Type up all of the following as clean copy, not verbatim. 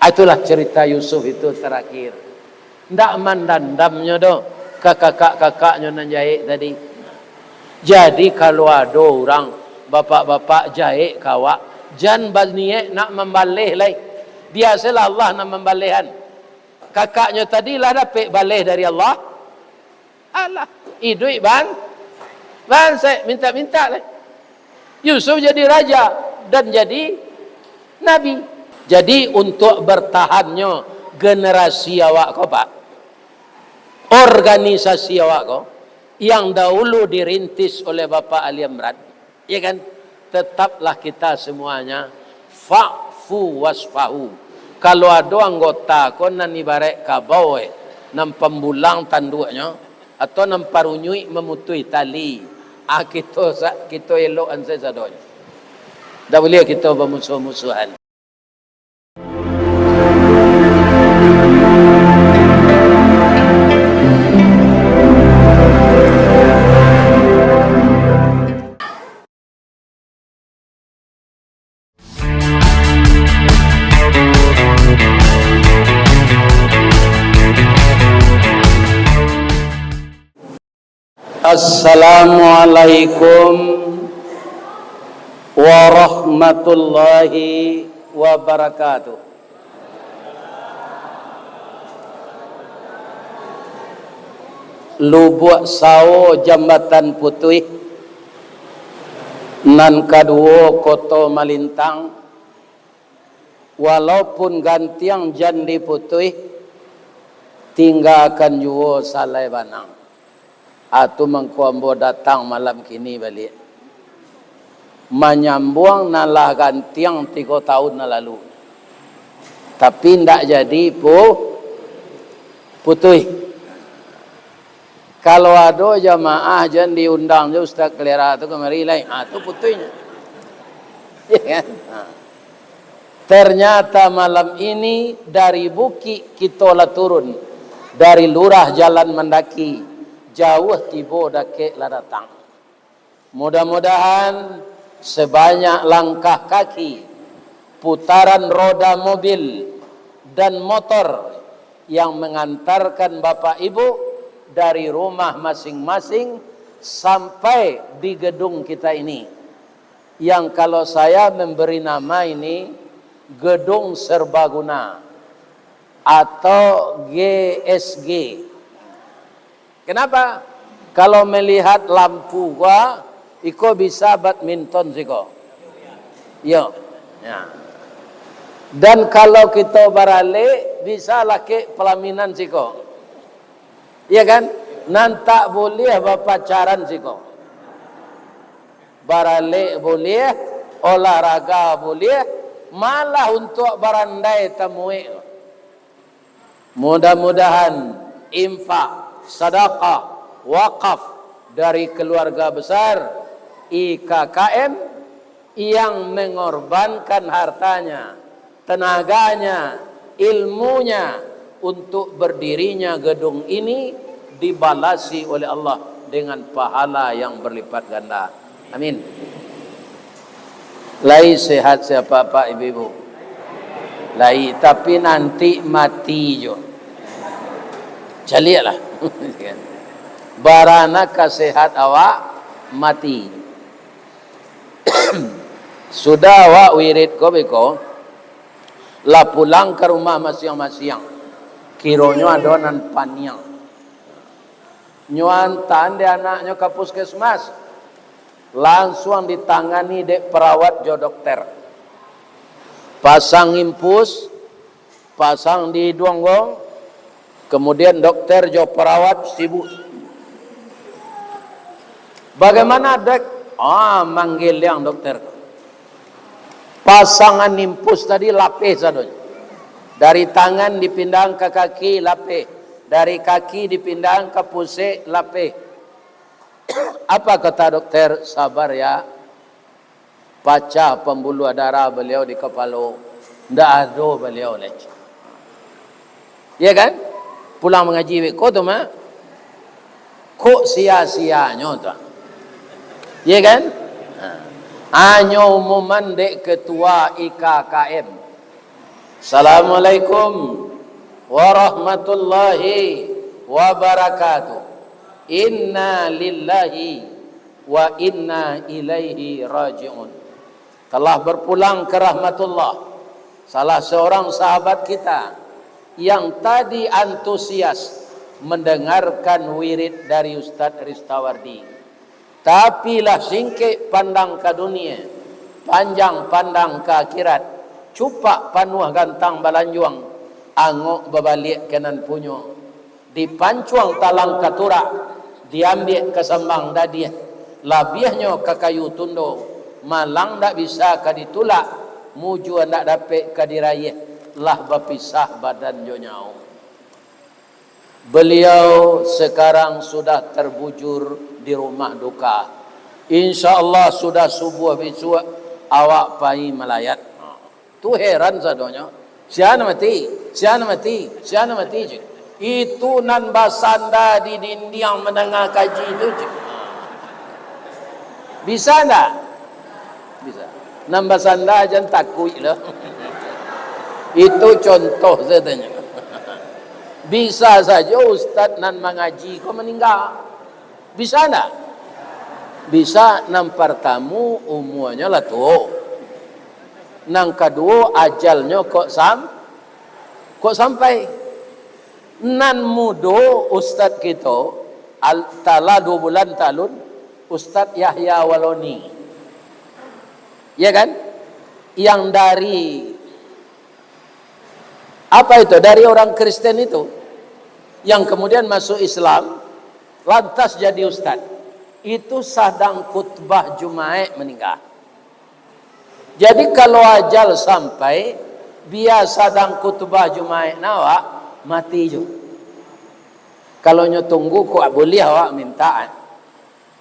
Itulah cerita Yusuf itu terakhir. Ndak mandandamnya do ke kakak-kakaknya nan jahit tadi. Jadi kalau ada orang bapak-bapak jahit kawak, jan bazniye nak membalih lai. Biasalah Allah nak membalihan. Kakaknya tadi lah dapat balih dari Allah. Alah, idui ban saya minta-minta lah. Yusuf jadi raja dan jadi nabi. Jadi untuk bertahannya generasi awak kau pak, organisasi awak kau yang dahulu dirintis oleh Bapak Ali Imran, ya kan? Tetaplah kita semuanya fa'fu wasfahu. Kalau ada anggota kau nan ibarat kabau nan pembulang tanduknya atau nan parunyui memutui tali, kita elok ansai sadonya. Tak boleh kita bermusuh-musuhan. Assalamualaikum warahmatullahi wabarakatuh. Lubuk Sao Jambatan Putih nan kadua Kota Malintang, walaupun gantiang jandi putih tinggalkan jua salai banang. Atau mengkuambo datang malam kini balik. Menyambung nalah gantiang 3 tahun lalu. Tapi tidak jadi putih. Kalau ada jamaah jangan diundang je Ustaz Kelera tu kemari lain. Itu putihnya. Ya kan? Ternyata malam ini dari Bukit kita lah turun. Dari lurah jalan mendaki. Jauh tiba dakik lah datang. Mudah-mudahan sebanyak langkah kaki, putaran roda mobil dan motor yang mengantarkan Bapak Ibu dari rumah masing-masing sampai di gedung kita ini. Yang kalau saya memberi nama ini Gedung Serbaguna atau GSG. Kenapa? Kalau melihat lampu gua, iko bisa badminton siko. Yo. Ya. Dan kalau kita barale bisa laki pelaminan siko. Iya kan? Nan tak boleh berpacaran siko. Barale boleh, olahraga boleh, malah untuk barandai temui. Mudah-mudahan infak, sedekah, wakaf dari keluarga besar IKKM yang mengorbankan hartanya, tenaganya, ilmunya untuk berdirinya gedung ini dibalasi oleh Allah dengan pahala yang berlipat ganda. Amin. Lai sehat siapa Pak Ibu-ibu? Lai tapi nanti mati jo. Jalilah. Barana kesehat awak mati. Sudah awak wirid ko beko lah pulang ke rumah masing-masing. Kironyo ada nan paniang. Nyuantan de anaknya ke puskesmas. Langsung ditangani dek perawat jo dokter. Pasang impus, pasang di duanggong. Kemudian dokter jo perawat sibuk. Bagaimana dek? Manggil yang dokter. Pasangan impus tadi lapis sadonya. Dari tangan dipindah ke kaki lapis. Dari kaki dipindah ke pusik lapis. Apa kata dokter? Sabar ya. Pecah pembuluh darah beliau di kepala. Tidak ada beliau lagi. Ya kan? Pulang mengaji kok tu mah kok sia-sianya tu. Ya kan? Hanya umuman dek ketua IKKM Assalamualaikum warahmatullahi wabarakatuh. Inna lillahi wa inna ilaihi raji'un. Telah berpulang ke rahmatullah salah seorang sahabat kita yang tadi antusias mendengarkan wirid dari Ustaz Ristawardi. Tapi lah singkik pandang ke dunia, panjang pandang ke akhirat, cupak panuh gantang balanjuang, angok berbalik kanan punyo, dipancuang talang katurak, diambil ke sembang dadiah, labiahnya ke kayu tundo, malang tak bisa ke ditulak, muju tak dapat ke dirayah, lah berpisah badan jo nyau. Beliau sekarang sudah terbujur di rumah duka. InsyaAllah sudah subuh besok awak pai melayat. Tu heran sadonya. Siapa mati? Siapa mati? Siapa mati? Itu nan basanda di dinding mendengar kaji itu. Bisa tak? Bisa. Nan basanda jangan takut lah. Itu contoh saja. Bisa saja ustaz nan mengaji kau meninggal. Bisa tak? Bisa. Nan pertama umurnya lah tu. Nan kedua ajalnya kok sampai. Nan mudo ustaz kita tala 2 bulan talun Ustaz Yahya Waloni. Ya kan? Yang dari apa itu? Dari orang Kristen itu yang kemudian masuk Islam lantas jadi ustaz. Itu sedang khutbah Jumat meninggal. Jadi kalau ajal sampai biasa sedang khutbah Jumat nawak mati jo. Kalau nyo tunggu kok boleh awak minta.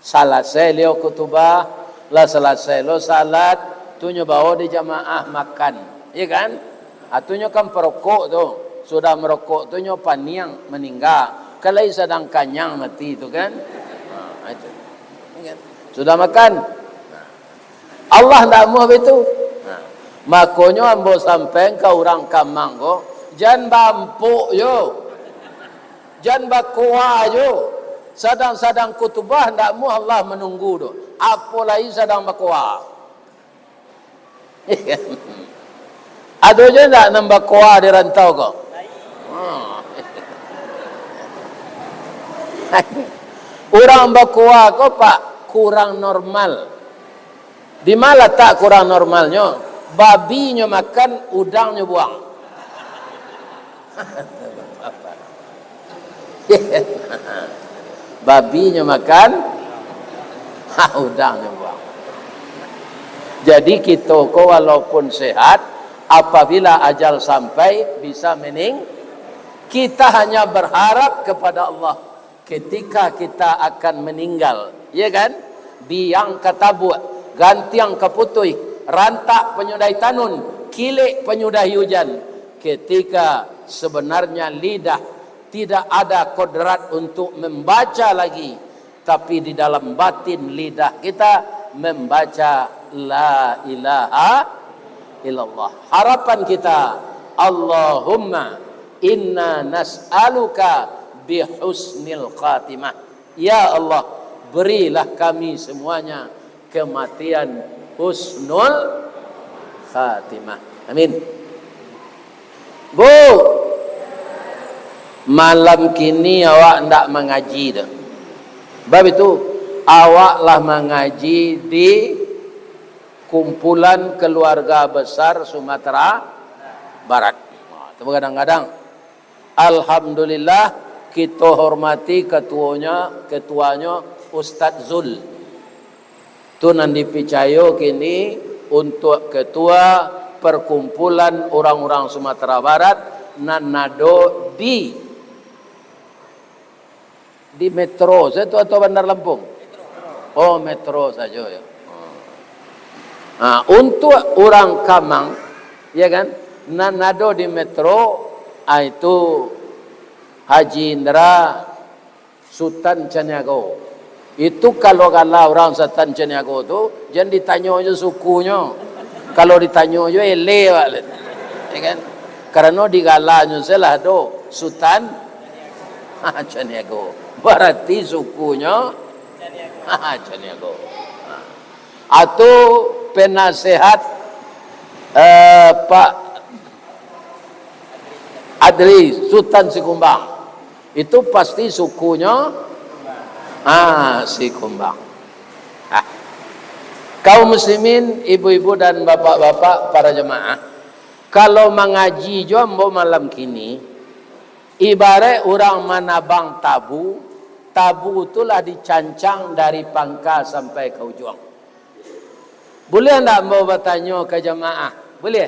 Selesai leo khutbah, lah selesai lo salat, tu nyo bawa di jamaah makan. Ya kan? Atunya kan perokok tu. Sudah merokok tu nyo paniang meninggal. Kalau sedang kanyang mati tu kan. Itu. Sudah makan. Allah tak mau itu. Makanya ambo sampai ke orang kamang ko, jangan bampuk yo. Jangan bakwa yo. Sedang kutubah tak mau Allah menunggu tu. Apalagi sedang bakwa. Ada je tak nambah kuah di rantau kau? Orang bakwa kau pak kurang normal. Di mana tak kurang normalnya? Babinya makan, udangnya buang. Babinya makan, udangnya buang. Jadi kita kau walaupun sehat, apabila ajal sampai bisa kita hanya berharap kepada Allah ketika kita akan meninggal, ya kan? Biang ketabuk, gantiang keputui, rantak penyudai tanun, kilik penyudai hujan. Ketika sebenarnya lidah tidak ada kodrat untuk membaca lagi, tapi di dalam batin lidah kita membaca la ilaha illallah. Harapan kita, Allahumma inna nas'aluka bihusnil khatimah. Ya Allah, berilah kami semuanya kematian husnul khatimah. Amin. Bu, malam kini awak ndak mengaji dah. Bab itu awaklah mengaji di kumpulan keluarga besar Sumatera Barat. Kadang-kadang alhamdulillah kita hormati ketuanya Ustaz Zul. Tu nan dipercaya kini untuk ketua perkumpulan orang-orang Sumatera Barat nan nado di Metro itu atau Bandar Lampung? Oh, Metro saja ya. Nah, untuk orang Kamang, ya kan, nanado di Metro, itu Haji Indra Sultan Caniago. Itu kalau orang Sultan Caniago tu, jangan ditanya aja sukunya. Kalau ditanya aja ele, ya kan. Karena digalanya salah do Sultan Caniago. Berarti sukunya Caniago. Atau penasehat Pak Adri Sultan Sikumbang. Itu pasti sukunya Sikumbang. Kaum muslimin, ibu-ibu dan bapak-bapak para jemaah, kalau mengaji jombo malam kini, ibarat orang menabang tabu. Tabu itulah dicancang dari pangkal sampai ke ujung. Boleh tak mau bertanya ke jemaah? Boleh?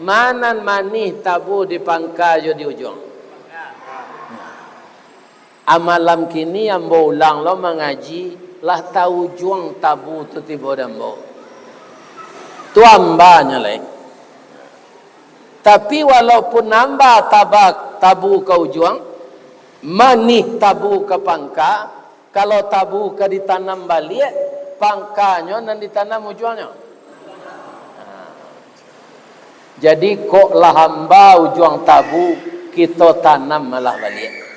Mana manih tabu di pangkal jo di ujung? Amalam kini yang mau ulang lo mengaji lah tahu ujung tabu tu tiba dan mau. Tu ambanya leh. Tapi walaupun nambah tabu ke ujung, manih tabu ke pangka, kalau tabu ke ditanam balik, pangkanya dan ditanam ujungnya. Jadi kok lah hamba ujung tabu kita tanam malah balik.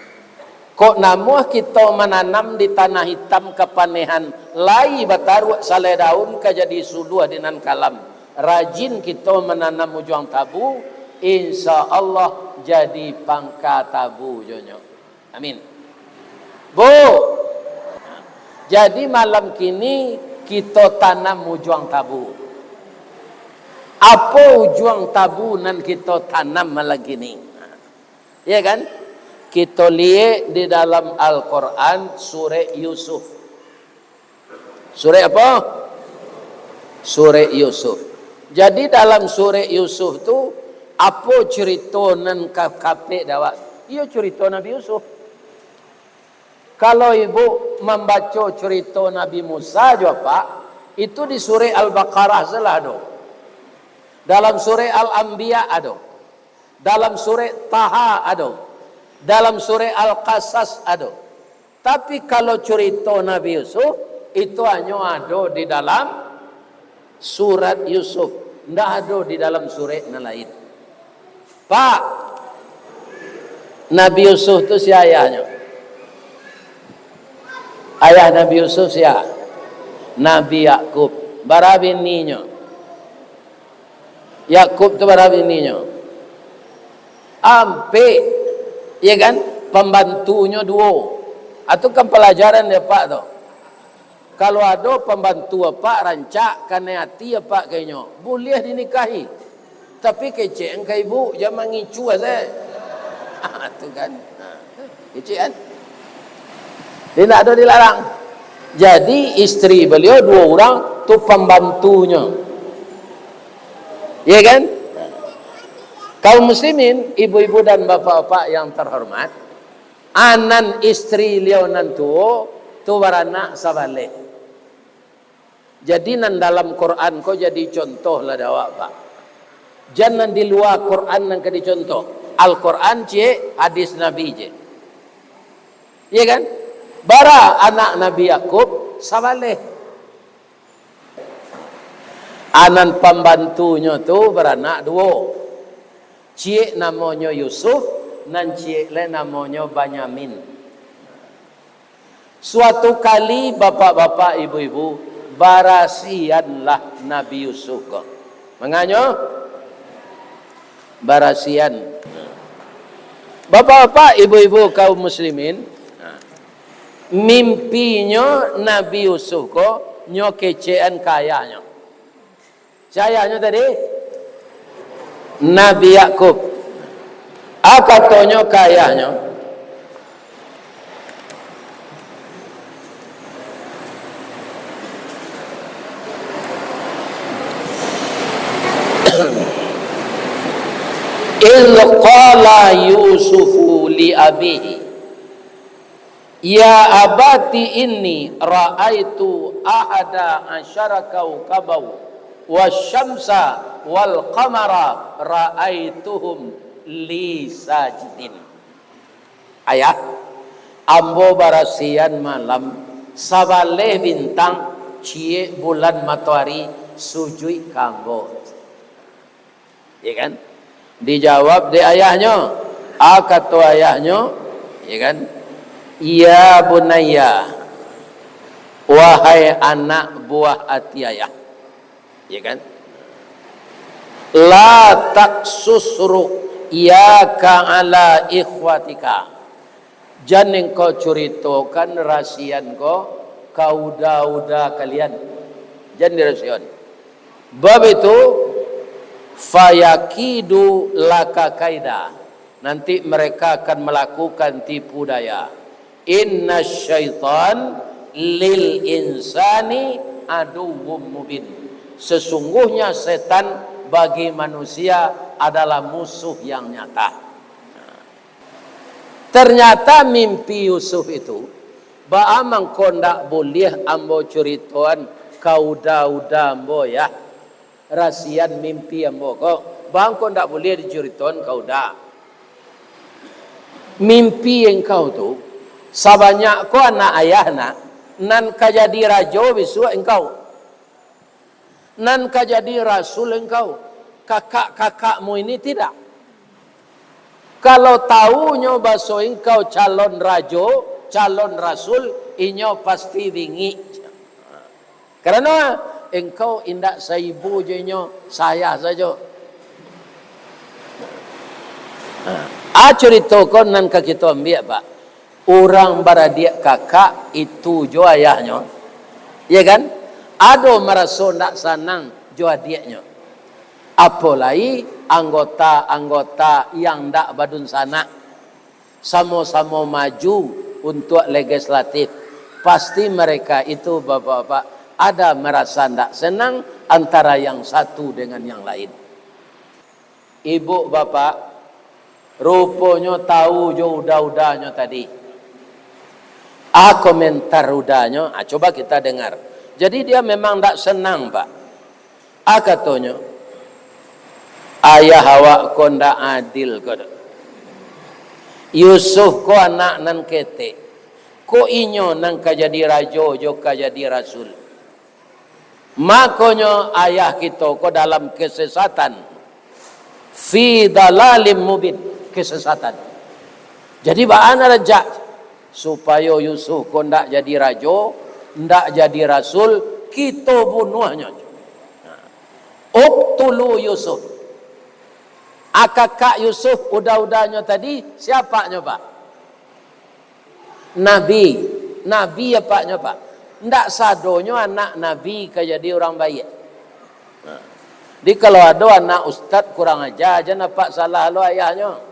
Kok namuh kita menanam di tanah hitam kepanehan lai bataru saleh daun ke jadi suluh dinan kalam. Rajin kita menanam ujung tabu, insya Allah jadi pangka tabu jonyo. Amin. Bu, jadi malam kini kita tanam ujung tabu. Apa ujung tabu nan kita tanam malam kini? Ya kan? Kita lihat di dalam Al-Quran surah Yusuf. Surah apa? Surah Yusuf. Jadi dalam surah Yusuf tu apa cerita nan kape dawat? Ia cerita Nabi Yusuf. Kalau ibu membaca cerita Nabi Musa juga Pak, itu di surah Al-Baqarah salah ada. Dalam surah Al-Anbiya ada. Dalam surah Taha ada. Dalam surah Al-Qasas ada. Tapi kalau cerita Nabi Yusuf itu hanya ada di dalam surat Yusuf, tidak ada di dalam surat yang lain. Pak, Nabi Yusuf itu si ayahnya. Ayah Nabi Yusuf siapa? Nabi Yakub. Barabininya. Yakub itu barabininya. Ampe, ya kan? Pembantunya dua. Atau kan pelajaran ya Pak tu. Kalau ada pembantu apa rancak kena hati apa kayaknya, boleh dinikahi. Tapi kecek engkau ibu jangan ngicu aja. Tu kan. Kecek kan? Dia tak ada dilarang. Jadi istri beliau dua orang tu pembantunya. Ya kan? Kaum muslimin, ibu-ibu dan bapak-bapak yang terhormat, anan istri liau nantu tu beranak sabale. Jadi nan dalam Quran ko jadi contoh lah dawak Pak. Jangan di luar Quran nang kadi contoh. Al-Quran je, hadis Nabi je. Ya kan? Bara anak Nabi Yakub sabale. Anan pembantunya tu beranak dua. Cik namanya Yusuf dan cik lain namanya Benyamin. Suatu kali bapak-bapak ibu-ibu barasianlah Nabi Yusuf kok. Menganya barasian. Bapak-bapak ibu-ibu kaum muslimin, mimpinya Nabi Yusuf kok nyokecean kayanya. Sayanya tadi Nabi Yakub katanya kayanya il qala Yusufu li abihi ya abati inni ra'aitu ahada asyara kawkabaw wasyamsa wal qamara ra'aituhum li sajidin. Ayah, ambo barasian malam sabaleh bintang cie bulan matahari sujud kambo. Ya kan? Dijawab di ayahnya. Kata ayahnya, ya kan? Ya bunayya, wahai anak buah hati ayah, ya kan? La taksusru iyaka ala ikhwatika. Jangan kau ceritakan rahasian kau udah kalian. Jangan dirahasiakan. Bab itu fayakidu laka kaida. Nanti mereka akan melakukan tipu daya. Inna syaitan lil insani aduwwum mubin. Sesungguhnya setan bagi manusia adalah musuh yang nyata. Ternyata mimpi Yusuf itu baamang kau ndak boleh ambo ceritoan kau udah ambo ya. Rahasian mimpi ambo kau bang kau ndak boleh diceritoan kau udah. Mimpi engkau tu sabanyak kau anak ayahna nan kajadi rajo bisu engkau nan kajadi rasul engkau kakak-kakakmu ini tidak. Kalau tahunya baso engkau calon rajo calon rasul inyo pasti bingi karena engkau indak saibu jenyo saya saja. Ceritakan nan kita ambil pak. Orang beradik kakak itu jo ayahnya. Ya kan? Ada merasa nak senang jo adiknya. Apalagi anggota-anggota yang ndak badun sana. Sama-sama maju untuk legislatif. Pasti mereka itu bapak-bapak ada merasa ndak senang antara yang satu dengan yang lain. Ibu bapak rupanya tahu jo udah-udahnya tadi. Komentar udahnya, coba kita dengar. Jadi dia memang tak senang pak. Katanya, ayah awak kau ndak adil kau. Yusuf kau anak nan kete. Kau inyo nan kajadi rajo jo kajadi rasul. Makanya ayah kita kau dalam kesesatan. Fi dalalim mubin. Kesesatan. Jadi bagaimana rejak supaya Yusuf kau ndak jadi rajo, ndak jadi rasul, kita bunuhnya. Uqtulu Yusuf. Kakak Yusuf udah-udahnya tadi siapanya pak? Nabi apanya pak? Ndak sadonya anak Nabi ke jadi orang baik. Jadi kalau ada anak ustaz kurang ajar aja nampak salah lo ayahnya.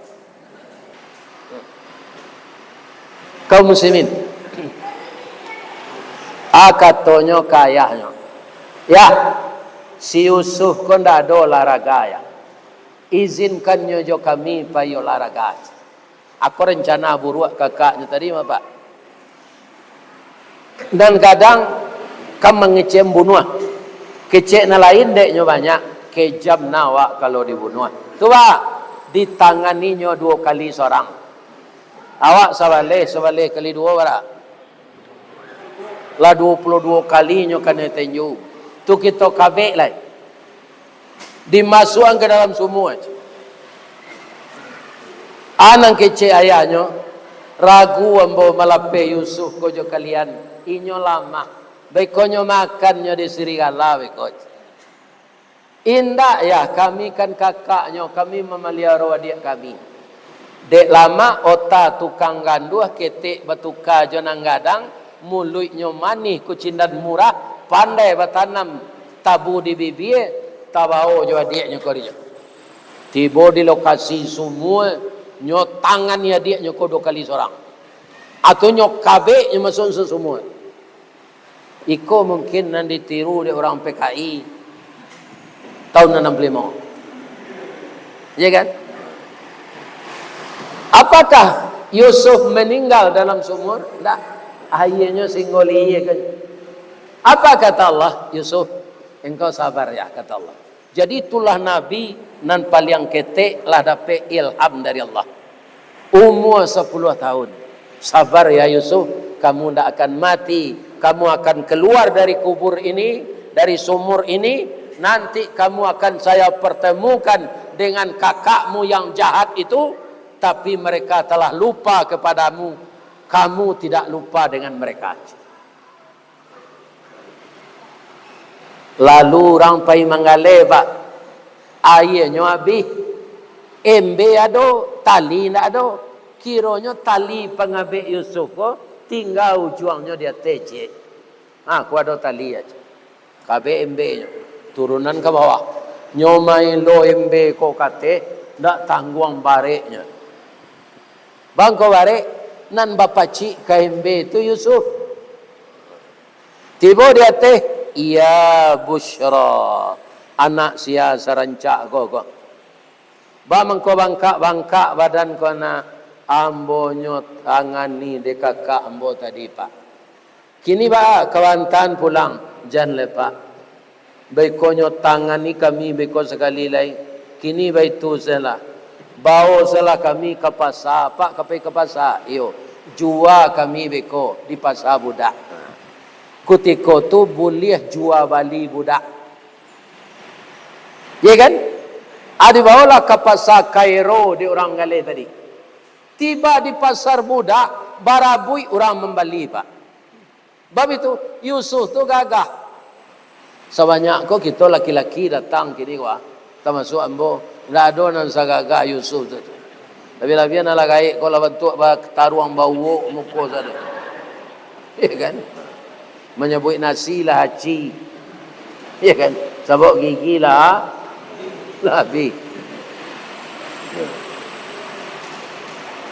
Kaum muslimin. Katanya ke ayahnya. Ya, si Yusuf kau ndak ada olahraga ya. Izinkannya jo kami payo olahraga. Aku rencana buruak kakaknya tadi pak. Dan kadang kamu mengecem bunuh. Kecek na lain deknya banyak. Kejam nawak kalau dibunuh. Tu pak, ditanganinya 2 kali seorang. Awak sabaleh kali 2 barak. Lah 22 kalinya kena tenju. Tu kita kabek lah. Dimasukkan ke dalam sumur. Anang kecil ayahnya ragu ambo malape Yusuf kojo kalian inyo lama. Bekonyo makannya di serigala bekoj. Indah ya kami kan kakaknya kami memelihara adik kami. Dek lama ota tukang ganduh ketik batuka jonang gadang mulutnya manis kucindan murah pandai bertanam tabu di bibir tabao jo adiknya korinya. Tiba di lokasi sumur nyo tangan ya adiknya ko 2 kali seorang. Atau nyo kabek nyo masuk sumur. Iko mungkin nan ditiru oleh orang PKI tahun 65. Ya kan? Apakah Yusuf meninggal dalam sumur? Tak. Akhirnya singgoli kan. Apa kata Allah? Yusuf, engkau sabar ya kata Allah. Jadi itulah Nabi nan paling ketek lah dapat ilham dari Allah. Umur 10 tahun. Sabar ya Yusuf, kamu tidak akan mati. Kamu akan keluar dari kubur ini, dari sumur ini. Nanti kamu akan saya pertemukan dengan kakakmu yang jahat itu, tapi mereka telah lupa kepadamu. Kamu tidak lupa dengan mereka. Lalu orang pai manggale pak, airnya habis, embe ada, tali nak ada. Kiranya tali pengabik Yusuf ko, tinggal ujungnya dia tecek. Aku ada tali aja. Kabik embe nya, turunan ke bawah. Nyomai lo embe ko kate, ndak tangguang bareknya. Bang ko barek, nan bapa cik ke embe tu Yusuf. Tiba dia teh, iya busyra, anak sia sarancak ko. Ba mengko bangka badan ko na ambonyo tangan ni de kakak ambo tadi pak. Kini ba kawantan pulang jan lepak. Baikonyo tangan ni kami beko sekali lagi. Kini bai tu sela. Bawa sela kami ke pasar, pak kapai ke pasar. Iyo, jual kami beko di pasar budak. Kutiko tu boleh jual bali budak. Ya kan? Adi bawalah ke pasar Kairo di orang Gale tadi. Tiba di pasar budak, barabui orang membeli pak. Bab itu Yusuf tu gagah. Sebanyak kau kita laki-laki datang kini wah, termasuk ambo, ndak ada nan sagagah Yusuf tu. Lebih-lebih nak lagai kau lawan tu taruang bau muko sada. Ya kan? Menyebut nasi lah haji. Ya kan? Sabuk gigi lah habis.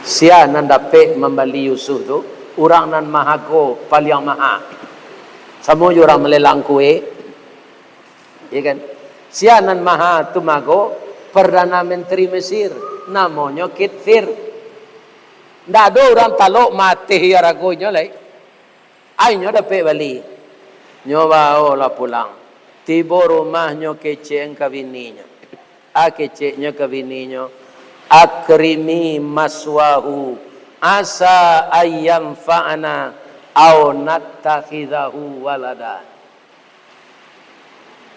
Sia nan dapat membeli Yusuf tu, orang nan mahago paling maha. Semua orang melelang kue. Ya kan? Sia nan maha tu mago Perdana Menteri Mesir, namanya Kitfir. Ndak ada orang talok mati ya ragonya lai. Ainyo dapat beli. Nyoba lah pulang. Tiba rumahnya keceng ke bininya. Keceknya ke bininya. Akrimi maswahu asa ayyam fa'ana au nattakhidahu walada.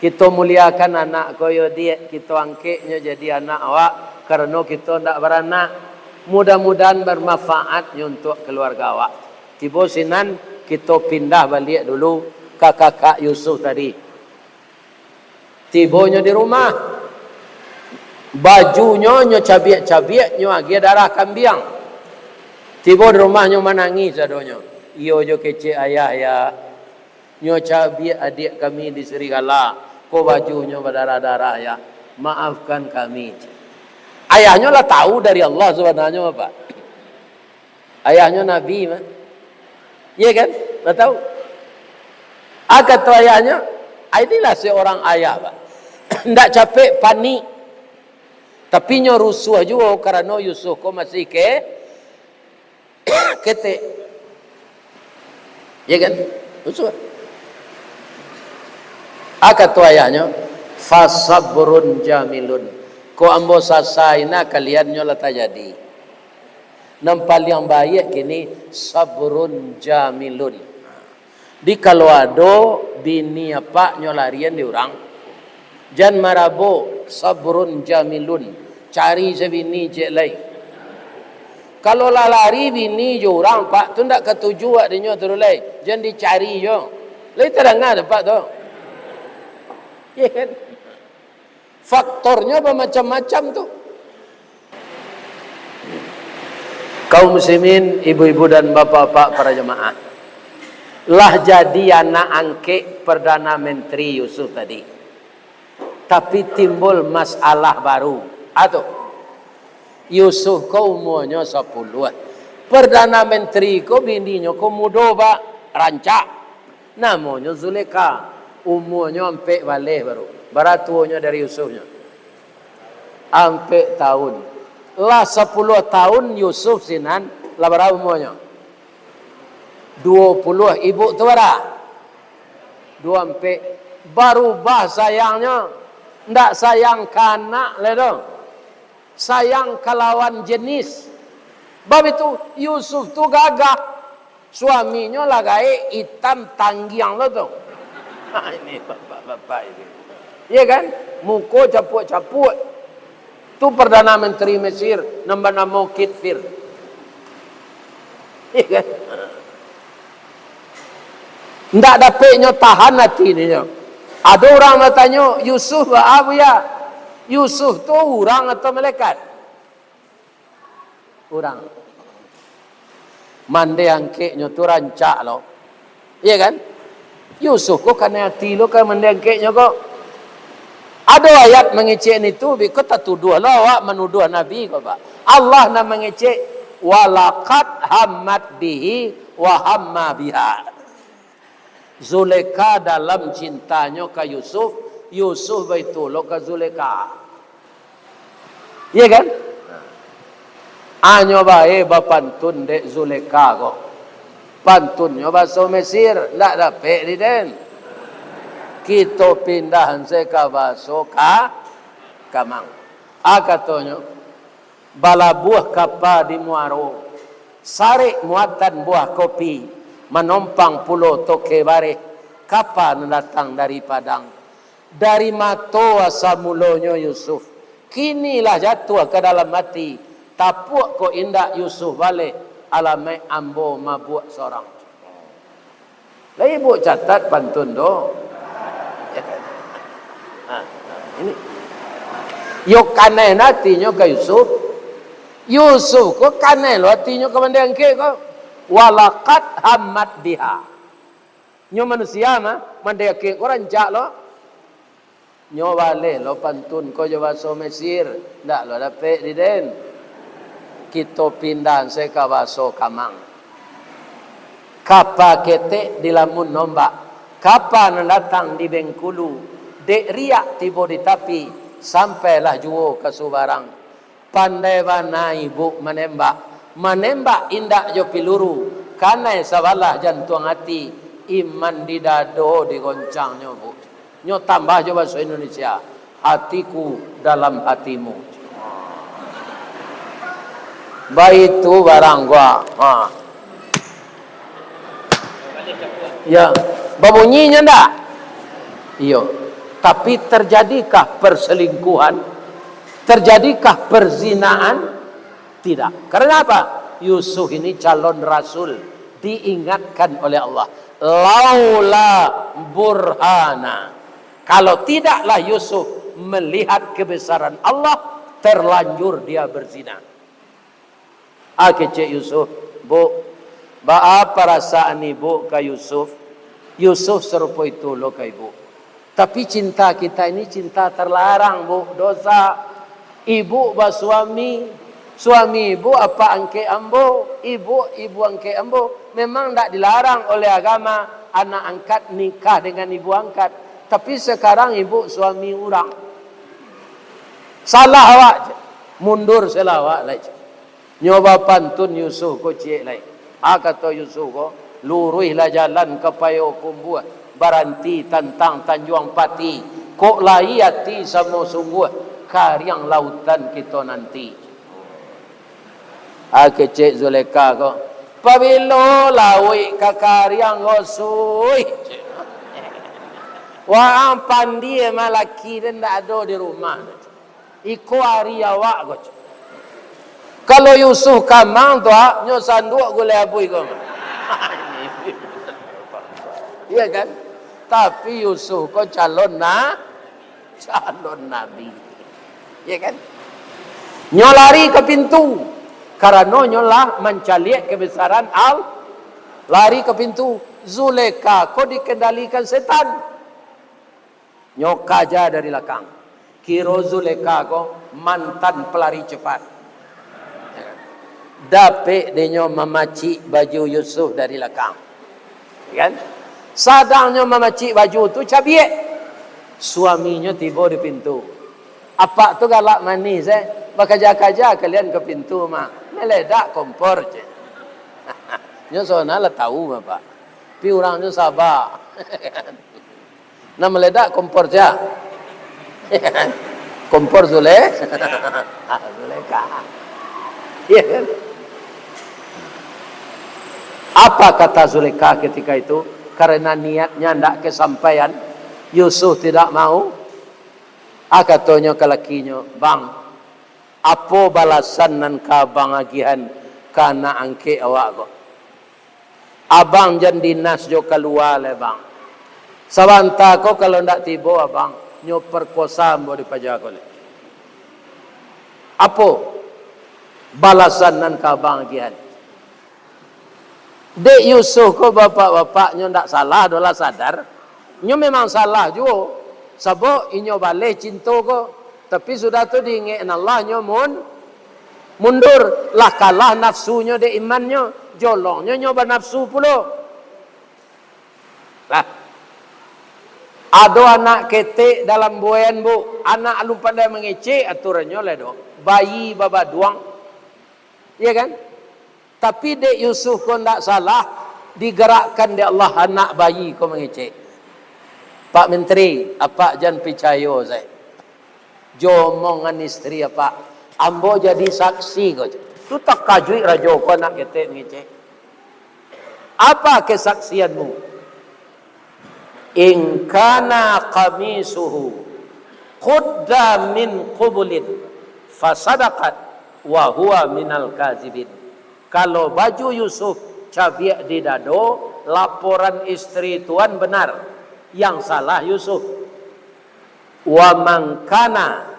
Kita muliakan anak koyo dia, kita angkatnya jadi anak awak karena kita ndak beranak. Mudah-mudahan bermanfaat untuk keluarga awak. Tiba sinan kita pindah balik dulu ke kakak Yusuf tadi. Tibanya di rumah. Bajunya nyo cabiak-cabiak nyo agi darah kambing. Tiba di rumahnya menangis adonyo. Iyo jo kece ayah ya. Nyo cabiak adik kami di Serigala. Ko bajunya berdarah-darah ya. Maafkan kami. Ayahnya lah tahu dari Allah sebenarnya apa. Ayahnya Nabi mah. Iya kan? Lah tahu. Kata ayahnya, inilah seorang ayah pak. Ndak capek panik. Tapi nyo rusuh juga karena Yusuf ko masih kete. Ya kan? Rusuh. Kata ayahnya, fasabrun jamilun. Ko ambo sasaina kalian nyo lata jadi. Nampal yang baik kini sabrun jamilun. Di kalau ada bini apa nyo larian di orang. Jan marabo sabrun jamilun. Cari sebini cek lain. Kalau lari bini jo orang pak tu ndak ketuju ak dinyo terus lain. Jan dicari jo. Lai terang pak tu. Ya kan? Faktornya bermacam-macam tu. Kaum muslimin, ibu-ibu dan bapak-bapak para jemaah. Lah jadi anak angket Perdana Menteri Yusuf tadi. Tapi timbul masalah baru. Atau Yusuf kau umurnya 10. Perdana Menteri kau bininya kau muda pak rancak. Namanya Zulekha. Umurnya sampai balik baru. Beratuanya dari Yusufnya. Sampai tahun. Lah 10 tahun Yusuf sinan. Lah berapa umurnya? 20. Ibu tu berapa? 24. Baru bah sayangnya. Ndak sayang kanak lah dong. Sayang kelawan jenis. Bab itu Yusuf tu gagah. Suaminya lagai hitam tanggiang lah tu. Ini bapak-bapak ini. Ya kan? Muka caput-caput. Tu Perdana Menteri Mesir nama Kitfir. Iya kan? Ndak dapatnya tahan hati dia. Ada orang bertanya, Yusuf apa ya? Yusuf tu orang atau malaikat? Orang. Mande angkeknya tu rancak lo. Iya kan? Yusuf kok kan hati lo kan mande angkeknya kok. Ada ayat mengecek itu, kau tak tuduh lah awak menuduh Nabi kau pak. Allah nak mengecek walaqad hammat bihi wa hamma biha. Zulaikha dalam cintanya ke Yusuf, Yusuf baitullah ke Zulaikha. Iya kan? Anyo bae bapantun dek Zulaikha kok. Pantunnya bahasa Mesir, ndak dapat di den. Kita pindahan seka bahasa Kamang. Katanya bala buah kapa di Muaro, sarik muatan buah kopi. Menompang pulau Toke Bare, kapan datang dari Padang, dari mato asal mulanya Yusuf, kinilah jatuh ke dalam mati, tapuk ko indak Yusuf balik, alamai ambo mabuk seorang. Lah ibu catat pantun do. Ini yo kanai hatinya ke Yusuf, Yusuf ko kanai lo hatinya ke mandang ke ko. Walaqad hammat biha. Nyo manusia mah mandai ke orang jak lo. Nyo bale lo pantun ko jo bahasa Mesir, ndak lo dapat di den. Kita pindah se ka bahasa Kamang. Kapa ketek di lamun nombak. Kapan datang di Bengkulu. Dek riak tiba di tapi sampailah juo ke Subarang. Pandai bana ibu menembak indak jo piluru karena sabalah jantung hati iman di dado digoncang nyo bu nyo tambah jo bahasa Indonesia hatiku dalam hatimu baik itu barang gua ya babunyinya ndak iyo tapi terjadikah perselingkuhan terjadikah perzinaan? Tidak. Karena apa? Yusuf ini calon rasul. Diingatkan oleh Allah. Laula burhana. Kalau tidaklah Yusuf melihat kebesaran Allah, terlanjur dia berzina. Kecik Yusuf. Bu, apa perasaan ibu ke Yusuf? Yusuf serupa itu lo ke ibu. Tapi cinta kita ini cinta terlarang bu. Dosa. Ibu bersuami. Suami ibu apa angke ambo, ibu angke ambo. Memang tidak dilarang oleh agama anak angkat nikah dengan ibu angkat. Tapi sekarang ibu suami orang. Salah awak, mundur selawak lagi. Nyoba pantun Yusuf ko cik lagi. Kata Yusuf ko, luruhlah jalan ke payo kumbuah. Baranti tentang Tanjuang Pati. Kok layati sama sungguh karyang lautan kita nanti. Kecik Zulaikha ko pabilo lawi kakariang gosui wa pandi malaki dan tak ada di rumah iko hari awak ko kalau Yusuf Kamang tu nyo sanduk gule abui ko iya kan tapi Yusuf ko calon nabi iya kan nyo lari ke pintu karena nyolah mencaliak kebesaran lari ke pintu. Zulaikha kok dikendalikan setan. Nyok aja dari belakang. Kiro Zulaikha kok mantan pelari cepat. Dapat dia memaci baju Yusuf dari belakang. Kan? Sadangnya memaci baju tu cabiek. Suaminya tiba di pintu. Apa tu galak manis Bakaja-kaja kalian ke pintu mah. Meledak kompor je. Nyo sona lah tahu Bapak. Tapi orang tu sabar. Nah meledak kompor je. Kompor Zulaikha. Iya kan? Apa kata Zulaikha ketika itu? Karena niatnya tidak kesampaian. Yusuf tidak mau. Katanya ke lakinya, bang, Apa balasan nan kabang agihan kana angke awak ko. Abang jan dinas jo keluar le bang. Sabanta ko kalau ndak tibo abang nyo perkosa mo di pajago le. Apa balasan nan kabang agihan. Dek Yusuf ko bapak-bapak nyo ndak salah dolah sadar. Nyo memang salah jo. Sabo inyo balik cinta ko. Tapi sudah tu diingatkan Allah nyo mundur lah kalah nafsunya de imannya jolongnya nyoba nafsu pula lah ada anak ketek dalam buayan bu anak lu pandai mengecek aturannya lah dok bayi baba duang iya kan tapi dek Yusuf kau ndak salah digerakkan de Allah anak bayi kau mengecek Pak Menteri apa jangan percaya saya jomongan istri apa ambo jadi saksi kau tu tak kajui rajo kau nak ketek mengecek apa kesaksianmu in kana qamisuhu qudda min qubulin fasadaqat wa huwa minal kazibin kalau baju Yusuf cabiak di dado laporan istri tuan benar yang salah Yusuf wa mangkana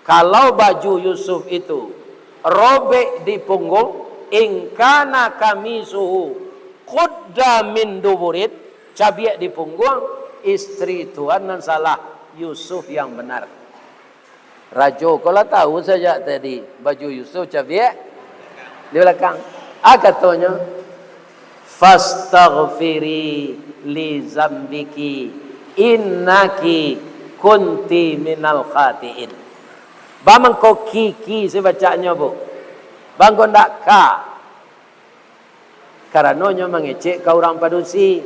kalau baju Yusuf itu robek di punggung ingkana kami suhu qudda min duburit cabiak di punggung istri tuan yang salah Yusuf yang benar rajo kalau tahu saja tadi baju Yusuf cabiak di belakang katanya fastaghfiri li zambiki innaki kunti minal khatiin bang kau kiki saya bacanya bu bang kau ndak ka karenanya mengecek kau orang padusi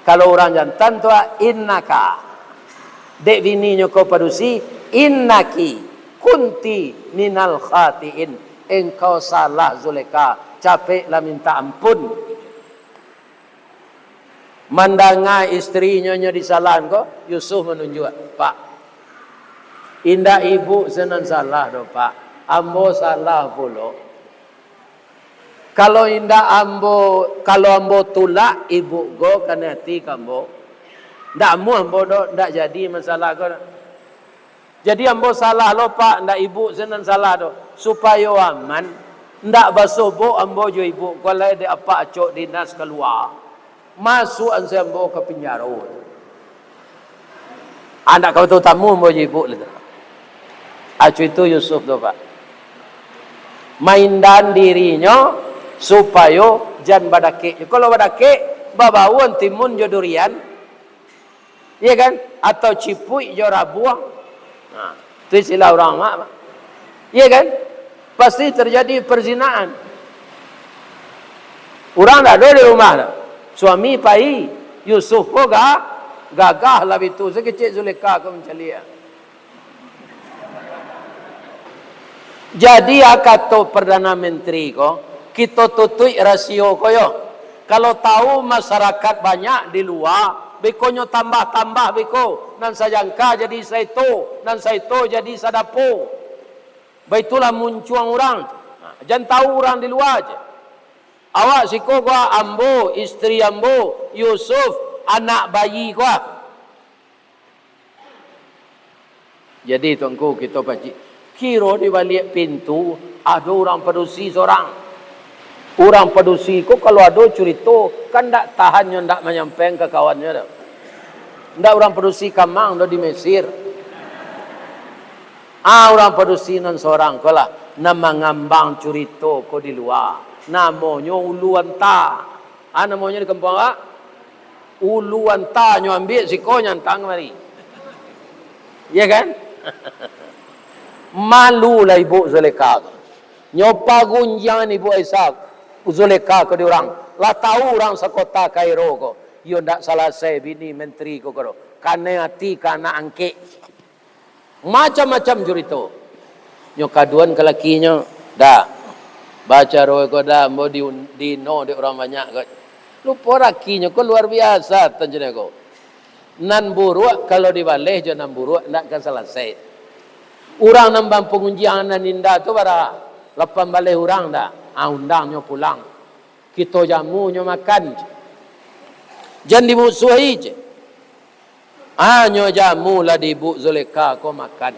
kalau orang jantan tu innaka dek bininya kau padusi innaki kunti minal khatiin engkau salah Zulekha capek lah minta ampun mandanga istrinya disalahan kau Yusuf menunjuk pak indah ibu senan salah do pak ambo salah pula kalau indah ambo tulak ibu go kan hati kambo ndak ambo do ndak jadi masalah go jadi ambo salah lo pak ndak ibu senan salah do supaya aman ndak basobo ambo jo ibu kalau ada apa acok dinas keluar masuk anse ambo ke penjara anak kau tu tamu ambo jo ibu le acu itu Yusuf tu pak maindan dirinya supaya jangan badake kalau badake babauan timun jo durian iya kan atau cipui jo rabuang nah itu istilah orang mak iya kan pasti terjadi perzinaan orang dah ada di rumah dah. Suami pai Yusuf ko gagah lah itu sekecil Zulekha ko mencalia jadi kata Perdana Menteri ko kita tutui rasio ko yo kalau tahu masyarakat banyak di luar bekonyo tambah beko nan sajangka jadi saito nan saito jadi sadapo baitulah muncuang orang jangan tahu orang di luar aja awak siko gua ambo istri ambo Yusuf anak bayi gua jadi tuanku kita baca kira di balik pintu ada orang padusi seorang orang padusi ko kalau ada cerita kan tak tahannya ndak menyampaikan ke kawannya dah ndak orang padusi kamang dah di Mesir orang padusi nan seorang ko lah nama ngambang cerita ko di luar namanya Uluanta namanya di kampung Uluanta nyo ambil siko nyantang mari ya kan malu lah ibu Zulekha nyopa gunjang ibu Aisyah Zulekha ko di orang lah tahu orang sekota Kairo ko yo ndak salah saya bini menteri ko karo kana hati kana angke macam-macam cerita nyo kaduan ke lakinya dah baca roe ko dah mau di no di orang banyak ko lupa lakinya ko luar biasa tanjene ko nan buruk kalau dibalik jo nan buruk ndak kan selesai Orang nambang pengunjian ninda tu pada lepas balik orang dah. Undangnya pulang. Kita jamunya makan. Jangan dimusuhi je. Hanya jamu lah di Ibu Zulekha kau makan.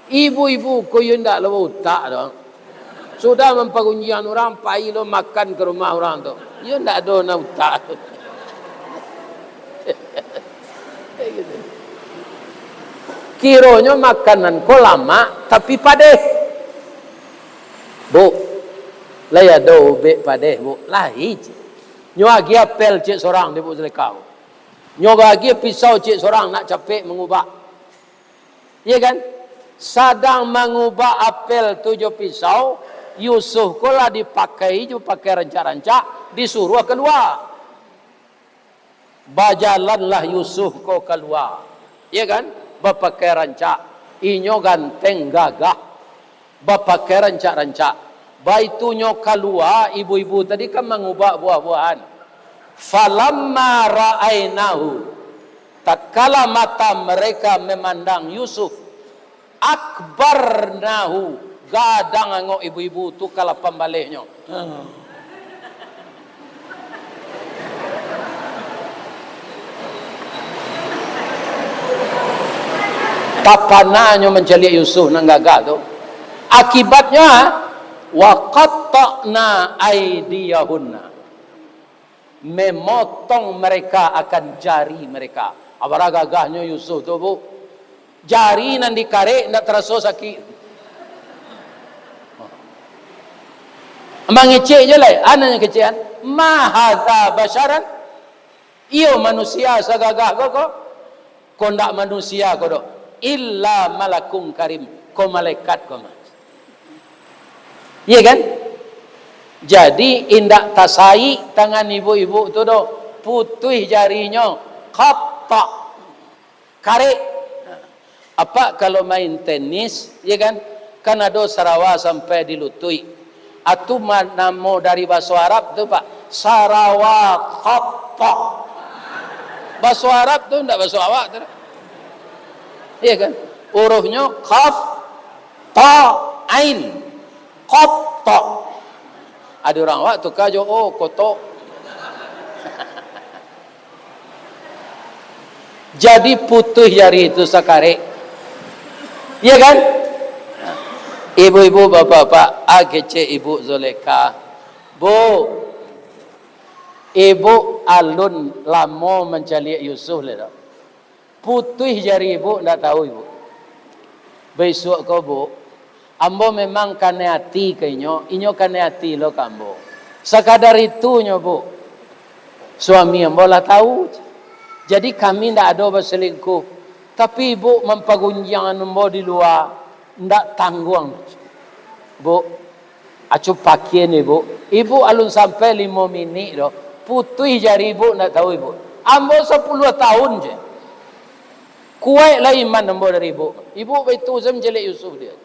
Ibu-ibu kau yang tak lewa utak tu. Sudah mempengunjian orang, pai lo makan ke rumah orang tu. Ya tak ada nak utak. Kiranya makanan kau lama tapi padeh. Bu, lah ya do be padeh bu, lahi. Nyo agi apel cik seorang di Ibu Zulekha. Nyo agi pisau cik seorang nak capek mengubah. Ya kan? Sadang mengubah apel tujuh pisau, Yusuf ko lah dipakai, ju pakai rancak-rancak, disuruh keluar. Bajalanlah Yusuf ko keluar. Ya kan? Berpakai rancak. Inyo ganteng gagah. Berpakai rancak-rancak. Baitunya keluar, ibu-ibu tadi kan mengubah buah-buahan. Falamma ra'ainahu. Tatkala mata mereka memandang Yusuf. Akbarnahu. Gadang angok ibu-ibu tu kala pembaliknya. Tapananya mencari Yusuf nang gagak tu. Akibatnya wa qatta'na aydiyahunna. Memotong mereka akan jari mereka. Abara gagahnya Yusuf tu bu. Jari nan dikarek ndak terasa sakit. Amang ngecek je lah. Ananya kecekan. Ma hadza basyaran. Iyo manusia sagagah kau. Kau ndak manusia kau dok. Illa malakun karim. Kau malaikat kau mas. Iya kan? Jadi indak tasai tangan ibu-ibu tu dok. Putih jarinya. Qatta. Karek. Apa kalau main tenis, ya kan? Kan ada Sarawak sampai dilutui. Atu namo dari bahasa Arab tu Pak. Sarawak qatta. Bahasa Arab tu ndak bahasa awak tu. Ya kan? Hurufnya qaf ta ain. Qatta. Ada orang awak tukar jo oh kotok. Jadi putih jari itu sakarek. Ya kan? Ibu-ibu, bapak-bapak, agece Ibu Zulekha. Bu, ibu alun lama mencari Yusuf le. Putih jari ibu ndak tahu ibu. Besok kau bu, ambo memang kane hati kainyo, inyo kane hati lo kambo. Sekadar itunya bu. Suami ambo lah tahu. Jadi kami ndak ada berselingkuh. Tapi ibu mempagunjangan ambo di luar, ndak tanggung. Bu, acuh pakaian ibu. Ibu alun sampai 5 minit doh. Putih jari ibu ndak tahu ibu. Ambo 10 tahun je. Kuat lah iman ambo dari ibu. Ibu itu saya menjelek Yusuf dia.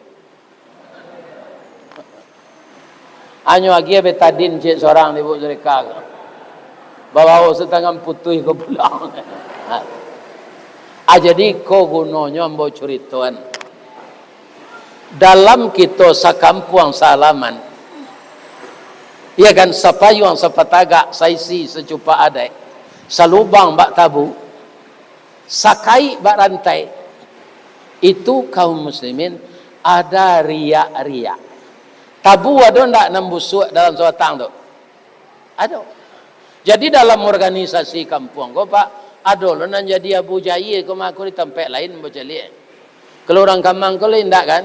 Anyo lagi betadin cik seorang ibu Zulekha. Bawa setengah putih ke pulang. Jadi ko gunanya ambo cerituan. Dalam kita sakampuang salaman. Ya kan sapayuang sapatagak saisi secupa adai. Salubang bak tabu. Sakai bak rantai. Itu kaum muslimin ada riak-riak. Tabu ada ndak nembusuk dalam suatang tu? Ada. Jadi dalam organisasi kampung ko Pak ada lo nan jadi Abu Jahil ko mak di tempat lain bocali. Kalau orang kamang ko lain ndak kan?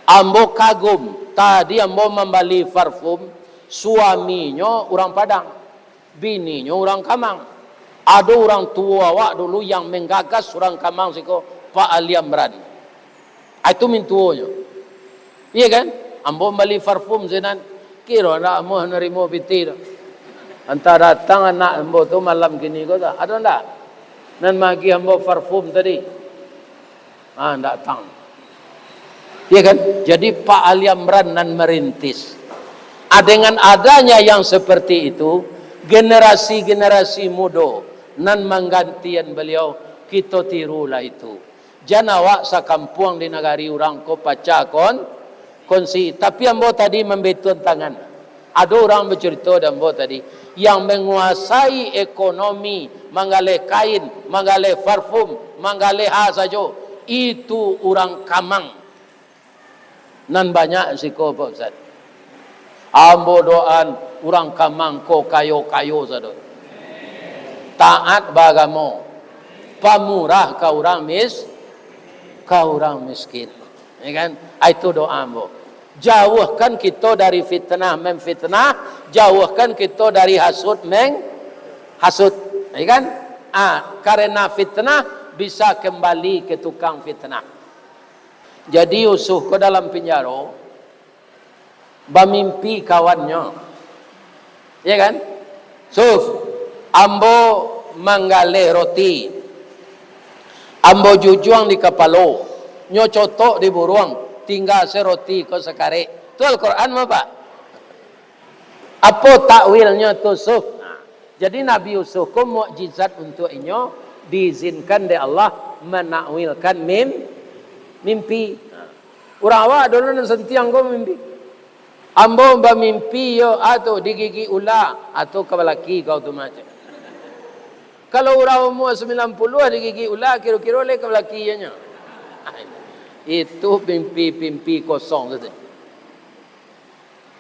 Ambo kagum. Tadi ambo membeli parfum suaminya orang Padang. Bininya orang Kamang. Ada orang tua awak dulu yang menggagas orang Kamang siko Pak Ali Amran. Itu mintuonya. Iya kan? Ambo membeli parfum zenan. Kira nak mau nerimo piti. Antara datang anak ambo tu malam gini ko dah. Ada ndak? Nan magi ambo parfum tadi. Ndak datang. Ya kan? Jadi Pak Ali Amran nan merintis. Dengan adanya yang seperti itu, generasi-generasi muda nan menggantian beliau, kita tirulah itu. Janawa sa kampung di negari orang ko paca konsi. Tapi ambo tadi membetun tangan. Ada orang bercerita dan ambo tadi yang menguasai ekonomi, manggale kain, manggale parfum, manggale sajo, itu orang Kamang. Nan banyak siko Pak Ustaz. Ambo doan orang Kamang ko kayo-kayo sado. Taat bagamo. Pamurah ka orang miskin. Ya kan? Itu doa ambo. Jauhkan kita dari fitnah memfitnah, jauhkan kita dari hasud hasud. Ya kan? Karena fitnah bisa kembali ke tukang fitnah. Jadi Yusuf ke dalam penjara, bermimpi kawannya. Ya kan? Yusuf, ambo manggale roti, ambo jujuang di kapalo, nyocotok di buruang, tinggal seroti ko sekare. Itu Al-Quran apa? Apa takwilnya tu Yusuf? Jadi Nabi Yusuf ko mukjizat untuk inyo diizinkan oleh Allah menakwilkan mimpi. Orang awak dulu nan sentiang ko mimpi. Ambo bermimpi yo atau digigi ular atau kebalaki kau tu macam. Kalau orang umur 90 digigi ular kira-kira le kebalaki nya. Itu mimpi kosong saja.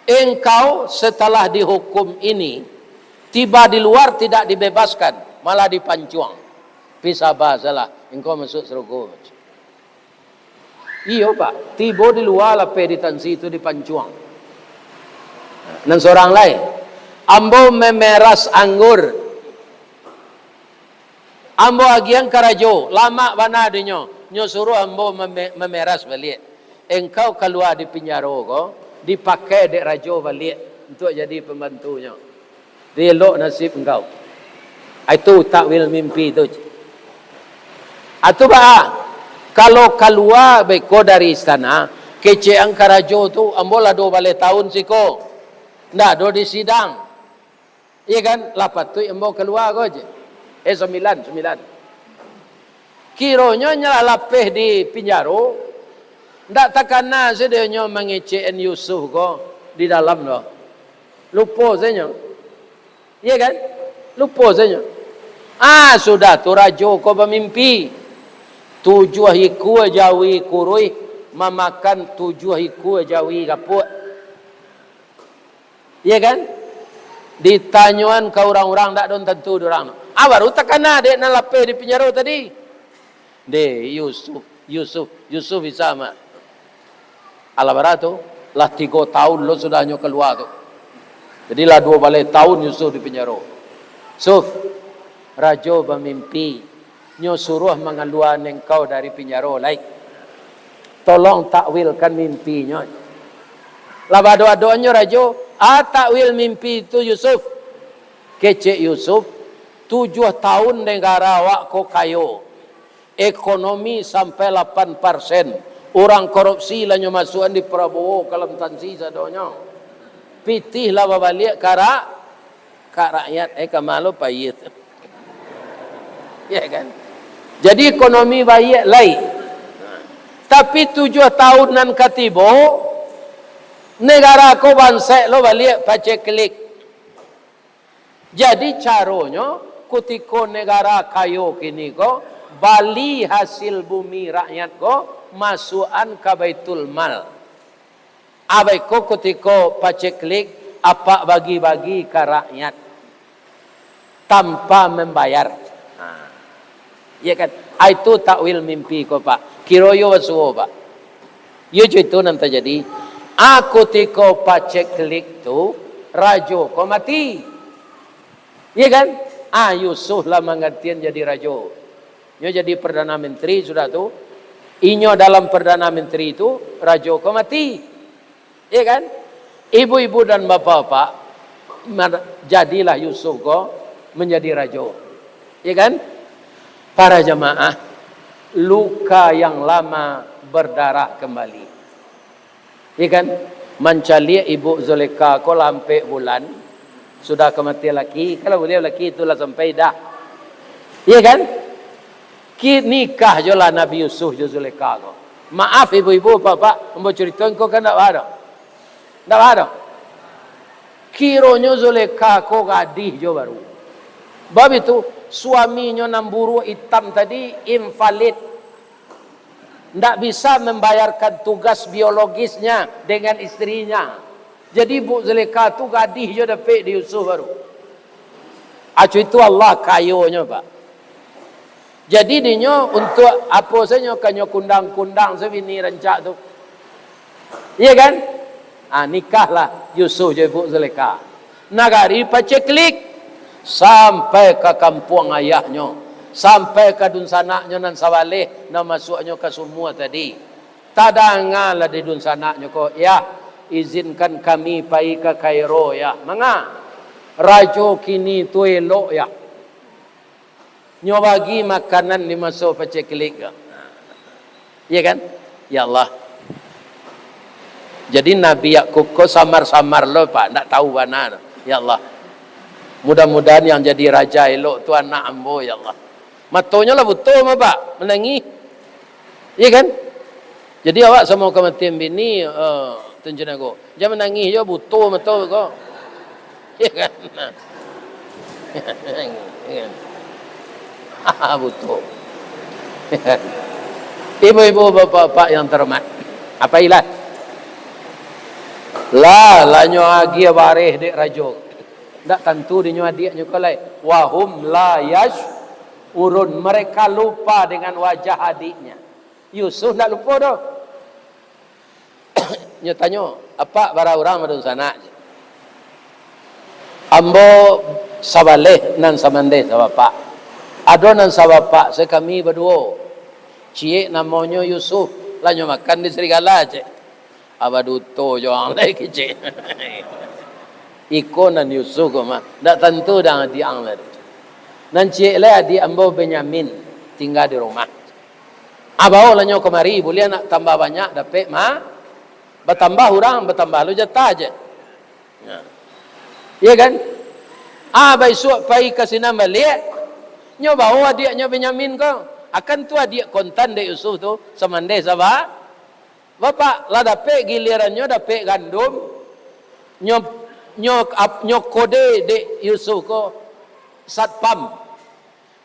Engkau setelah dihukum ini tiba di luar tidak dibebaskan, malah dipancuang. Bisa bahasalah engkau masuk surga. Iya Pak, tiba di luar lape di tansi itu dipancuang. Dan seorang lain, ambo memeras anggur. Ambo agian karajo, lama bana dinyo, nyo suruh ambo memeras balik. Engkau keluar di penjara ko, dipakai dek rajo balik untuk jadi pembantunya. Delok nasib engkau. Itu takwil mimpi itu. Atau Pak, kalau keluar beko dari istana, kece angkarajo tu ambola 2 balik tahun siko. Ndak do di sidang. Iya kan? Lapat tu ambo keluar ko je. 9. Kironya nyala lapeh di penjara. Ndak takana sedenya mengecen Yusuf ko di dalam do. Lupa saja. Iya kan? Lupa saja. Sudah tu rajo ko bermimpi. 7 hiku jawi kurui memakan 7 hiku jawi kaput. Ya kan? Ditanyuan ke orang-orang tak don tentu orang. Baru takana dek na lapeh di penjara tadi. Yusuf bisa mak. Ala barato lah 3 tahun lo sudah nyo keluar tu. Jadi lah 2 balik tahun Yusuf di penjara. Yusuf, rajo bermimpi nyo suruh mengeluarkan engkau dari penjara lain. Tolong takwilkan mimpinya. Laba doa-doanya rajo, takwil mimpi itu Yusuf. Kece Yusuf, 7 tahun negara awak ko kayo. Ekonomi sampai 8%. Orang korupsi lah nyo masukan di Prabowo kalam tansi sadonya. Pitih lah babalik kak rakyat kamalo payit. Ya kan? Jadi ekonomi baik lain. Tapi 7 tahunan katibo negara ko bansek lo balik pacek klik. Jadi caranya kutiko negara kayo kini ko bali hasil bumi rakyat ko masukan ke Baitul Mal. Abai ko kutiko pacek klik apa bagi-bagi ke rakyat tanpa membayar. Ya kan? Itu takwil mimpi ko Pak. Kiroyo wasuo Pak. Yo itu nanti jadi. Aku tiko pacek klik tu rajo ko mati. Ya kan? Yusuf lah mengertian jadi rajo. Yo jadi perdana menteri sudah tu. Inyo dalam perdana menteri itu rajo ko mati. Ya kan? Ibu-ibu dan bapak-bapak jadilah Yusuf ko menjadi rajo. Ya kan? Para jamaah, luka yang lama berdarah kembali. Ya kan? Mencari ibu Zulekha ko lampe bulan. Sudah kematian laki. Kalau boleh laki itulah sampai dah. Ya kan? nikah je lah Nabi Yusuf je Zulaikha ko. Maaf ibu-ibu bapak, mau cerita kau kan tak ada. Tak ada. Kiranya Zulaikha ko gadih je baru. Bab itu suaminya namburu hitam tadi invalid. Tak bisa membayarkan tugas biologisnya dengan istrinya. Jadi Bu Zulaikha tu gadih je dapat di Yusuf baru. Acu itu Allah kayonya pak. Jadi dinyo untuk apa saja kanyo kundang-kundang sebini rancak tu. Iya kan? Nikahlah Yusuf je Bu Zulaikha. Nagari paceklik sampai ke kampung ayahnya, sampai ke dunsanaknya nan sawaleh, nan masuknya ke semua tadi. Tadangalah di dunsanaknya ko, ya izinkan kami pai ke Kairo ya. Manga rajo kini tu elok ya. Nyo bagi makanan di masuk paceklik. Iya kan? Ya Allah. Jadi Nabi Yakub ko samar-samar lo pak, tak tahu mana. Ya Allah. Mudah-mudahan yang jadi raja elok tu anak ambo ya Allah. Matonya lah betul mah pak, menangi. Iya kan? Jadi awak sama kematian bini tunjukkan aku. Jangan menangis je betul ko. Iya kan? Iya kan? Betul. Ibu-ibu bapak-bapak yang terhormat, apa ilah? Lanyo agi bareh dek rajo. Ndak tentu dinyo adiknya kalai. Wahum la yash urun, mereka lupa dengan wajah adiknya. Yusuf ndak lupa dah. Nyo tanyo, apa bara orang madun sana? Ambo sabaleh nan samande sa bapak. Adonan sa bapak saya kami berdua. Cie namanya Yusuf, lanyo makan di serigala je. Abaduto jo ang lagi cie. Iko nan Yusuf ko mah. Dak tentu dah di ang lagi. Nan cie le di ambo Benyamin tinggal di rumah. Abao lanyo kemari boleh nak tambah banyak dapat mah. Bertambah orang, bertambah lu jatah je. Iya kan? Besok pai ke sini balik. Nyo bawa adiknya Benyamin ko. Akan tu adik kontan de Yusuf tu samande sabah. Bapak lah dapat gilirannya dapat gandum. Nyo kode de Yusuf ko satpam.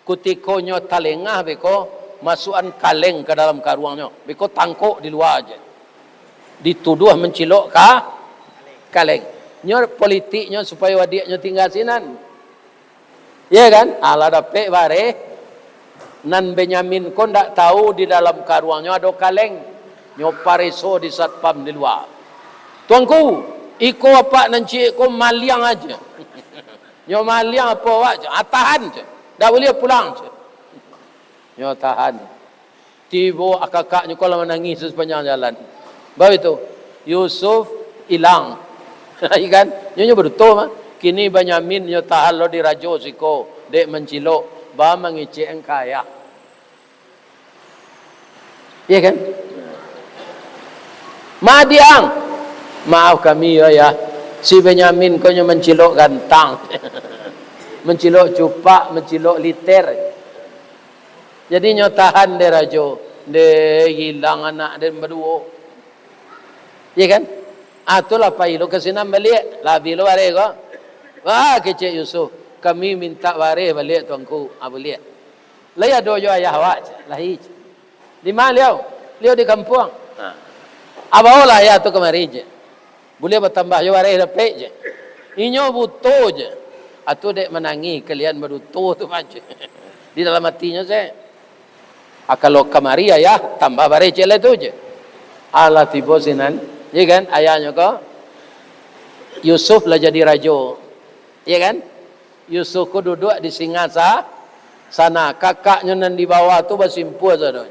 Kutiko nyo talengah beko masukan kaleng ke dalam karuangnya. Beko tangkuk di luar aja. Dituduh mencilok kaleng. Nyo politiknya supaya adiknya tinggal sinan. Ya kan? Allah dapat bare. Nan Benyamin ko ndak tahu di dalam karuangnya ada kaleng. Nyo pareso di satpam di luar. Tuanku, iko apa nan cik ko maliang aja. Nyo maliang apa awak je? Tahan je. Dah boleh pulang je. Nyo tahan. Tiba akak-akaknya ko lah menangis sepanjang jalan. Baru itu Yusuf hilang. Ikan, nyo betul mah. Kini Benyamin nyo tahan lo di rajo siko dek mencilok ba mengicik engkaya. Iya kan? Madiang. Maaf kami ya. Si Benyamin ko nyo mencilok gantang. Mencilok cupak, mencilok liter. Jadi nyo tahan de rajo, de hilang anak dan berdua. Iya kan? Itulah pailo kesinam balik, labi lo are ko. Wah kecik Yusuf, kami minta waris balik tuanku. Boleh. Laya dojo ayah awak, lahi. Di mana liau? Liau di kampung. Abaolah ayah tu kemari je. Boleh bertambah jo waris dapat je. Inyo butuh je. Atu dek menangi kalian berutuh tu macam. Di dalam hatinya saya. Kalau kemari ayah tambah waris je lah tu je. Allah tiba sinan. Ya kan ayahnya ko. Yusuf lah jadi raja. Ya kan? Yusuf ko duduk di singasa sana, kakaknya nan di bawah tu bersimpuh saja.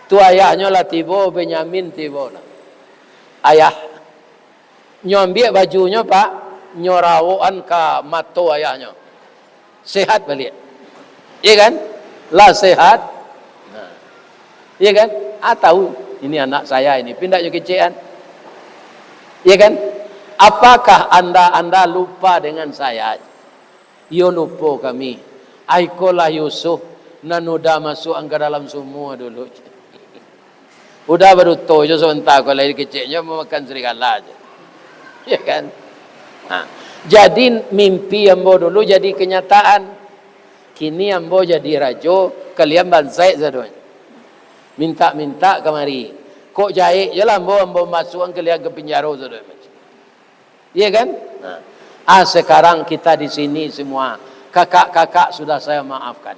Tu ayahnya lah tiba, Benyamin tiba lah. Ayah nyo ambil bajunya pak, nyo rawaan ke mato ayahnya. Sehat balik. Ya kan? Lah sehat. Ya kan? Tahu ini anak saya ini pindah ke kecian. Ya kan? Apakah anda lupa dengan saya? Yo lupa kami. Aikolah Yusuf Udah masuk ke dalam sumur dulu. Udah baru tahu je sebentar kalau lagi kecilnya mau makan serigala aja. Ya kan? Nah, jadi mimpi ambo dulu jadi kenyataan. Kini ambo jadi rajo, kalian bansai sadonya. Minta kemari. Kok jahit je lah ambo masuk kalian ke penjara sadonya. Iya kan? Nah, sekarang kita di sini semua kakak-kakak sudah saya maafkan.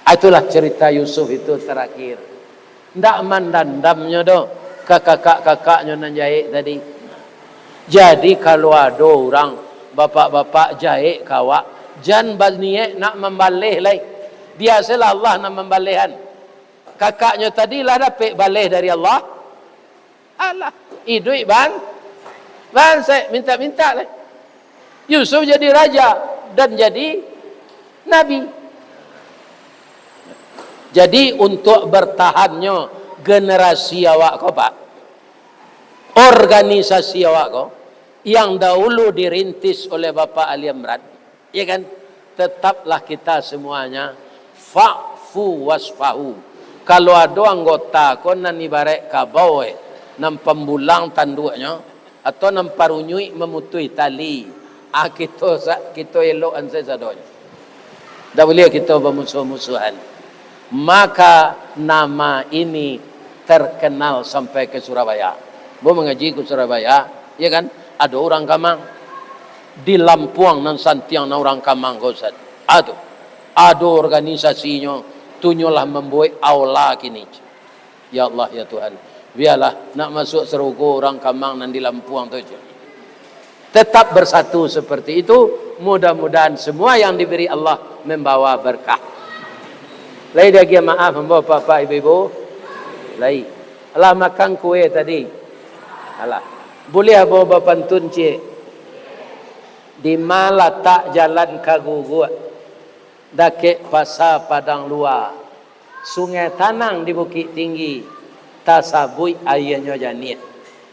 Itulah cerita Yusuf itu terakhir. Ndak mandandamnya doh kakak-kakaknya nan jahit tadi. Jadi kalau ada orang bapak-bapak jahit kawak, jangan berniat nak membalih lagi. Biasalah Allah nak membalihan. Kakaknya tadi lah dapat balih dari Allah. Allah, idui ban saya minta-minta lah. Yusuf jadi raja dan jadi nabi. Jadi untuk bertahannya generasi awak kau pak, organisasi awak kau yang dahulu dirintis oleh Bapak Ali Imran, ya kan? Tetaplah kita semuanya fa'fu wasfahu. Kalau ada anggota kau nan ibarat kabau nan pembulang tanduknya atau nan parunyui memutui tali, kita elok ansai sadonya. Tak boleh kita bermusuh-musuhan. Maka nama ini terkenal sampai ke Surabaya. Bo mengaji ke Surabaya, ya kan? Ada orang Kamang di Lampuang nan Santiang na orang Kamang Gosat. Ada organisasinya tunyolah membuat aula kini. Ya Allah ya Tuhan. Biarlah nak masuk serugo orang Kamang nan di Lampuang tu. Tetap bersatu seperti itu. Mudah-mudahan semua yang diberi Allah membawa berkah. Lai lagi maaf bapak ibu. Lai. Alah makan kue tadi. Alah. Boleh bawa pantun cik. Di mana tak jalan kaguguk. Dakek pasar padang luar. Sungai Tanang di Bukit Tinggi. Tasabui airnya janit.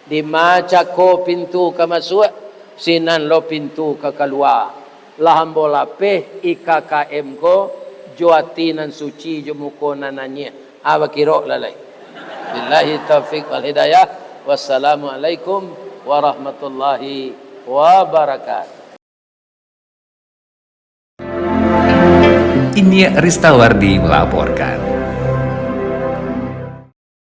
Di macako pintu ke masuk. Sinan lo pintu ke keluar. Lahambo lapeh IKKM ko. Juati nan suci jumuko nananya. Abakirok lalai. Billahi taufiq wal hidayah. Wassalamualaikum warahmatullahi wabarakatuh. Ini Ristawardi melaporkan.